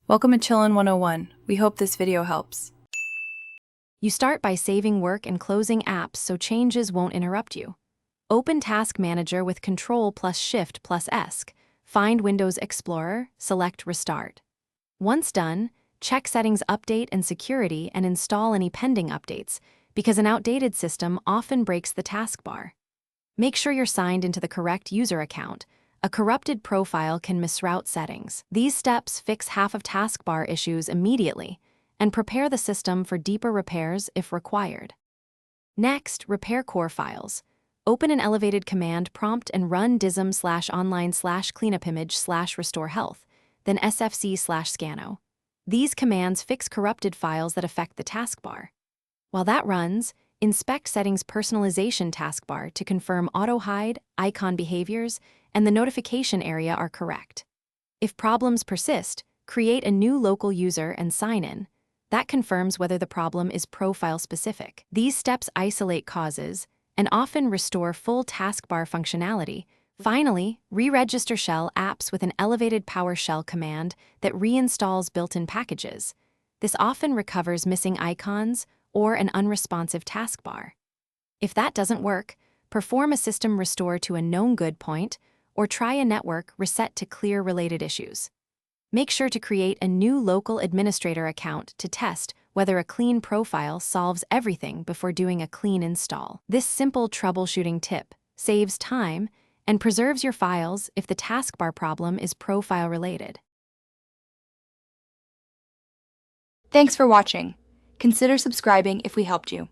Welcome to Chillin' 101. We hope this video helps. You start by saving work and closing apps so changes won't interrupt you. Open Task Manager with Control plus Shift plus ESC. Find Windows Explorer, select Restart. Once done, check Settings Update and Security and install any pending updates, because an outdated system often breaks the taskbar. Make sure you're signed into the correct user account. A corrupted profile can misroute settings. These steps fix half of taskbar issues immediately and prepare the system for deeper repairs if required. Next, repair core files. Open an elevated command prompt and run dism/online/cleanupimage/restore health, then sfc/scano. These commands fix corrupted files that affect the taskbar. While that runs, inspect Settings Personalization taskbar to confirm auto-hide, icon behaviors, and the notification area are correct. If problems persist, create a new local user and sign in. That confirms whether the problem is profile-specific. These steps isolate causes and often restore full taskbar functionality. Finally, re-register shell apps with an elevated PowerShell command that reinstalls built-in packages. This often recovers missing icons or an unresponsive taskbar. If that doesn't work, perform a system restore to a known good point or try a network reset to clear related issues. Make sure to create a new local administrator account to test whether a clean profile solves everything before doing a clean install. This simple troubleshooting tip saves time and preserves your files if the taskbar problem is profile related. Thanks for watching. Consider subscribing if we helped you.